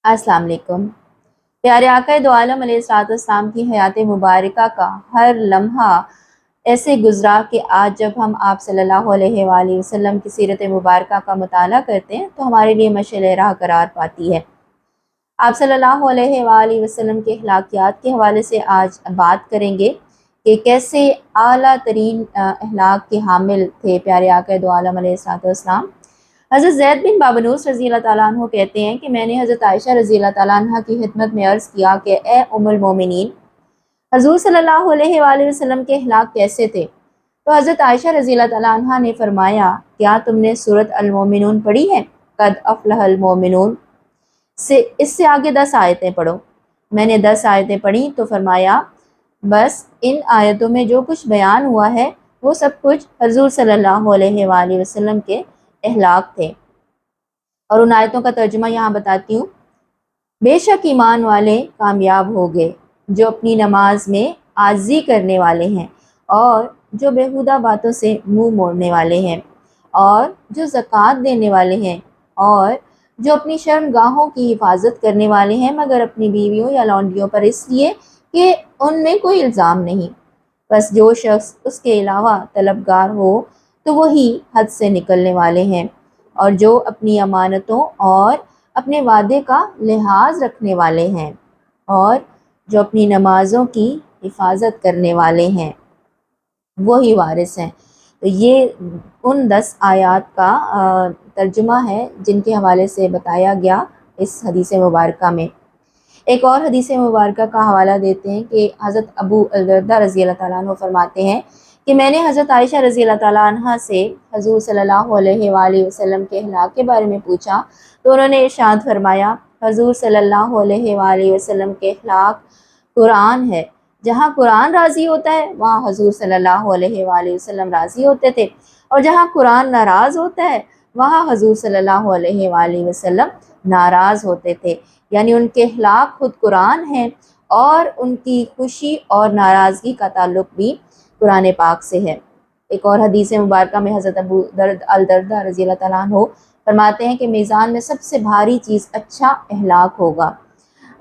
अस्सलाम वालेकुम। प्यारे आका दो आलम अलैहिस्सलाम की हयात मुबारका का हर लम्हा ऐसे गुज़रा कि आज जब हम आप सल्लल्लाहु अलैहि वसल्लम की सीरत मुबारका का मुताला करते हैं तो हमारे लिए मशअल राह करार पाती है। आप सल्लल्लाहु अलैहि वसल्लम के अखलाकियात के हवाले से आज बात करेंगे कि कैसे आला तरीन अखलाक के हामिल थे प्यारे आका दो आलम अलैहिस्सलाम। हज़रत ज़ैद बिन बाबनूस रज़ी अल्लाह ताला अन्हु कहते हैं कि मैंने हज़रत आयशा रज़ी अल्लाह ताला अन्हा की खिदमत में अर्ज़ किया कि ए उम्मुल मोमिनीन, हज़ूर सल्लल्लाहु अलैहि वसल्लम के अखलाक कैसे थे? तो हज़रत आयशा रज़ी अल्लाह ताला अन्हा ने फरमाया, क्या तुमने सूरत अल मोमिनून पढ़ी है? कद अफ़लहल मोमिनून से इससे आगे 10 आयतें पढ़ो। मैंने 10 आयतें पढ़ी तो फरमाया, बस इन आयतों में जो कुछ बयान हुआ है वो सब कुछ हज़ूर सल्लल्लाहु अलैहि वसल्लम के अखलाक थे। और उन आयतों का तर्जुमा यहाँ बताती हूँ। बेशक ईमान वाले कामयाब हो गए जो अपनी नमाज में आजी करने वाले हैं और जो बेहुदा बातों से मुंह मोड़ने वाले हैं और जो ज़कात देने वाले हैं और जो अपनी शर्मगाहों की हिफाजत करने वाले हैं मगर अपनी बीवियों या लौंडियों पर इसलिए कि उनमें कोई इल्ज़ाम नहीं। बस जो शख्स उसके अलावा तलबगार हो तो वही हद से निकलने वाले हैं और जो अपनी अमानतों और अपने वादे का लिहाज रखने वाले हैं और जो अपनी नमाज़ों की हिफाजत करने वाले हैं वही वारिस हैं। तो ये उन 10 आयात का तर्जुमा है जिनके हवाले से बताया गया इस हदीस मुबारका में। एक और हदीस मुबारका का हवाला देते हैं कि हज़रत अबू दरदा रज़ी अल्लाह ताला अन्हु फरमाते हैं कि मैंने हज़रत आयशा रज़ी अल्लाह ताला अन्हा से हज़ूर सल्लल्लाहु अलैहि वसल्लम के अखलाक के बारे में पूछा तो उन्होंने इरशाद फरमाया, हज़ूर सल्लल्लाहु अलैहि वसल्लम के अखलाक कुरान है। जहाँ कुरान राज़ी होता है वहाँ हज़ूर सल्लल्लाहु अलैहि वसल्लम राज़ी होते थे और जहाँ कुरान नाराज़ होता है वहाँ हज़ूर सल्लल्लाहु अलैहि वसल्लम नाराज़ होते थे। यानी उनके अखलाक खुद कुरान हैं और उनकी खुशी और नाराज़गी का ताल्लुक़ भी कुरान पाक से है। एक और हदीस मुबारका में हज़रत अबू दरदा रज़ी अल्लाह ताला अन्हु फरमाते हैं कि मीज़ान में सबसे भारी चीज़ अच्छा अखलाक होगा।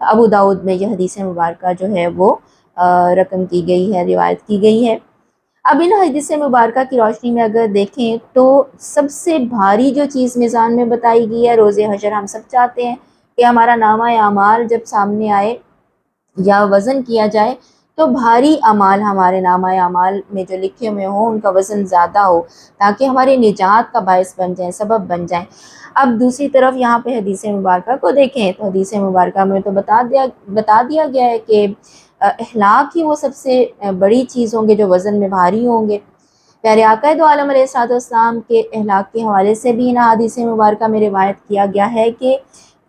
अबू दाऊद में यह हदीस मुबारका जो है वो रकम की गई है, रिवायत की गई है। अब इन हदीस मुबारका की रोशनी में अगर देखें तो सबसे भारी जो चीज़ मीज़ान में बताई गई है रोज़े हशर, हम सब चाहते हैं कि हमारा नामा अमाल जब सामने आए या वज़न किया जाए तो भारी अमाल हमारे नामा अमाल में जो लिखे हुए हों उनका वज़न ज़्यादा हो ताकि हमारी निजात का बायस बन जाए, सबब बन जाए। अब दूसरी तरफ यहाँ पे हदीस मुबारका को देखें तो हदीस मुबारका में तो बता दिया गया है कि अखलाक ही वो सबसे बड़ी चीज़ होंगे जो वज़न में भारी होंगे। प्यारे आका दो आलम अलैहिस्सलाम के अखलाक के हवाले से भी इन हदीस मुबारका में रिवायत किया गया है कि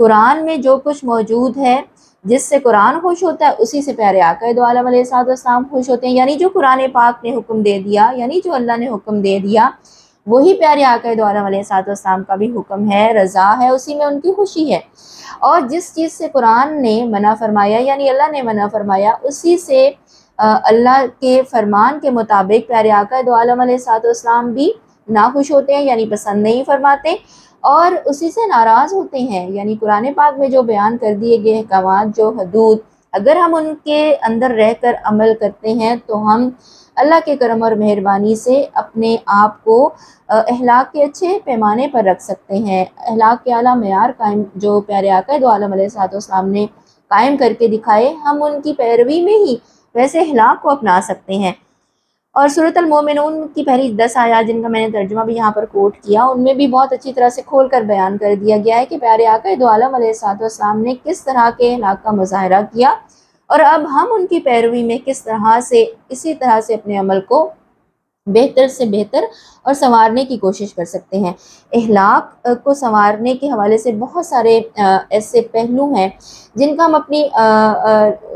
कुरान में जो कुछ मौजूद है, जिससे कुरान खुश होता है उसी से प्यारे आका दो आलम अलैहिस्सलाम खुश होते हैं। यानी जो कुरान पाक ने हुक्म दे दिया, यानी जो अल्लाह ने हुक्म दे दिया वही प्यारे आका दो आलम अलैहिस्सलाम का भी हुक्म है, रज़ा है, उसी में उनकी खुशी है। और जिस चीज़ से कुरान ने मना फरमाया यानी अल्लाह ने मना फरमाया उसी से अल्लाह के फरमान के मुताबिक प्यारे आका दो आलम अलैहिस्सलाम भी नाखुश होते हैं यानी पसंद नहीं फरमाते और उसी से नाराज़ होते हैं। यानी कुरान पाक में जो बयान कर दिए गए अहकामात, जो हदूद, अगर हम उनके अंदर रहकर अमल करते हैं तो हम अल्लाह के करम और मेहरबानी से अपने आप को अखलाक के अच्छे पैमाने पर रख सकते हैं। अखलाक के आला मेयार कायम जो प्यारे आका दो आलम अलैहिस्सलाम ने कायम करके दिखाए, हम उनकी पैरवी में ही वैसे अखलाक को अपना सकते हैं। और सूरत अल मोमिनून की पहली 10 आयत जिनका मैंने तर्जुमा भी यहाँ पर कोट किया, उनमें भी बहुत अच्छी तरह से खोल कर बयान कर दिया गया है कि प्यारे आका दो आलम अलैहिस्सलाम ने किस तरह के अखलाक का मुज़ाहरा किया और अब हम उनकी पैरवी में किस तरह से इसी तरह से अपने अमल को बेहतर से बेहतर और संवारने की कोशिश कर सकते हैं। अखलाक को संवारने के हवाले से बहुत सारे ऐसे पहलू हैं जिनका हम अपनी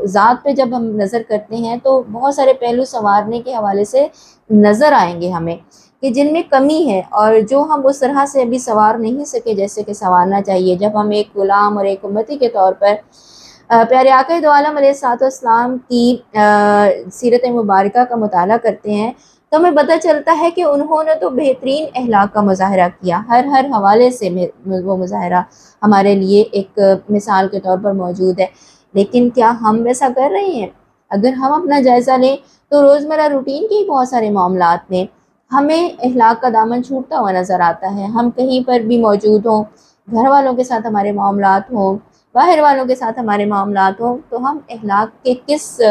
ज़ात पे जब हम नज़र करते हैं तो बहुत सारे पहलू संवारने के हवाले से नज़र आएंगे हमें कि जिनमें कमी है और जो हम उस तरह से अभी संवार नहीं सके जैसे कि संवारना चाहिए। जब हम एक ग़ुलाम और एक उम्मती के तौर पर प्यारे आका दो आलम अलैहिस्सलाम की सीरत मुबारका का मुताला करते हैं تو ہمیں پتہ چلتا ہے کہ انہوں نے تو بہترین اخلاق کا مظاہرہ کیا، ہر حوالے سے وہ مظاہرہ ہمارے لیے ایک مثال کے طور پر موجود ہے۔ لیکن کیا ہم ویسا کر رہے ہیں؟ اگر ہم اپنا جائزہ لیں تو روزمرہ روٹین کے ہی بہت سارے معاملات میں ہمیں اخلاق کا دامن چھوٹتا ہوا نظر آتا ہے۔ ہم کہیں پر بھی موجود ہوں، گھر والوں کے ساتھ ہمارے معاملات ہوں، باہر والوں کے ساتھ ہمارے معاملات ہوں، تو ہم اخلاق کے کس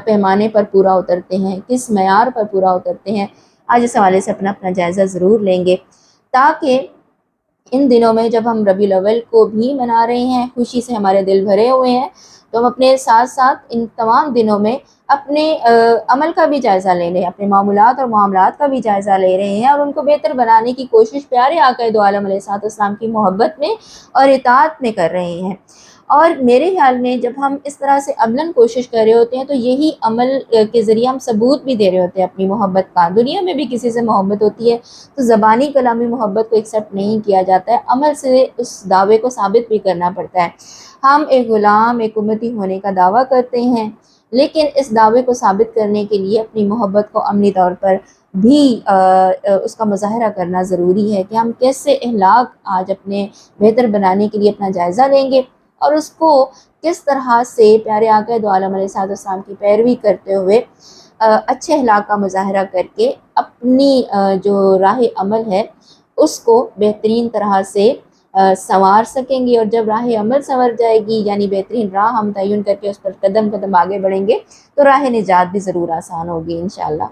پیمانے پر پورا اترتے ہیں، کس معیار پر پورا اترتے ہیں؟ آج اس حوالے سے اپنا جائزہ ضرور لیں گے، تاکہ ان دنوں میں جب ہم ربیع الاول کو بھی منا رہے ہیں، خوشی سے ہمارے دل بھرے ہوئے ہیں، تو ہم اپنے ساتھ ساتھ ان تمام دنوں میں اپنے عمل کا بھی جائزہ لے رہے ہیں، اپنے معمولات اور معاملات کا بھی جائزہ لے رہے ہیں، اور ان کو بہتر بنانے کی کوشش پیارے آقا دو عالم علیہ الصلوۃ والسلام کی محبت میں اور اطاعت میں کر رہے ہیں۔ اور میرے خیال میں جب ہم اس طرح سے عملاً کوشش کر رہے ہوتے ہیں تو یہی عمل کے ذریعے ہم ثبوت بھی دے رہے ہوتے ہیں اپنی محبت کا۔ دنیا میں بھی کسی سے محبت ہوتی ہے تو زبانی کلامی محبت کو ایکسیپٹ نہیں کیا جاتا ہے، عمل سے اس دعوے کو ثابت بھی کرنا پڑتا ہے۔ ہم ایک غلام، ایک امتی ہونے کا دعویٰ کرتے ہیں، لیکن اس دعوے کو ثابت کرنے کے لیے اپنی محبت کو عملی طور پر بھی اس کا مظاہرہ کرنا ضروری ہے کہ ہم کیسے اخلاق آج اپنے بہتر بنانے کے لیے اپنا جائزہ لیں گے، اور اس کو کس طرح سے پیارے آقا دو عالم علیہ السلام کی پیروی کرتے ہوئے اچھے اخلاق کا مظاہرہ کر کے اپنی جو راہ عمل ہے اس کو بہترین طرح سے سنوار سکیں گے۔ اور جب راہ عمل سنور جائے گی، یعنی بہترین راہ ہم تعین کر کے اس پر قدم قدم آگے بڑھیں گے، تو راہ نجات بھی ضرور آسان ہوگی انشاءاللہ۔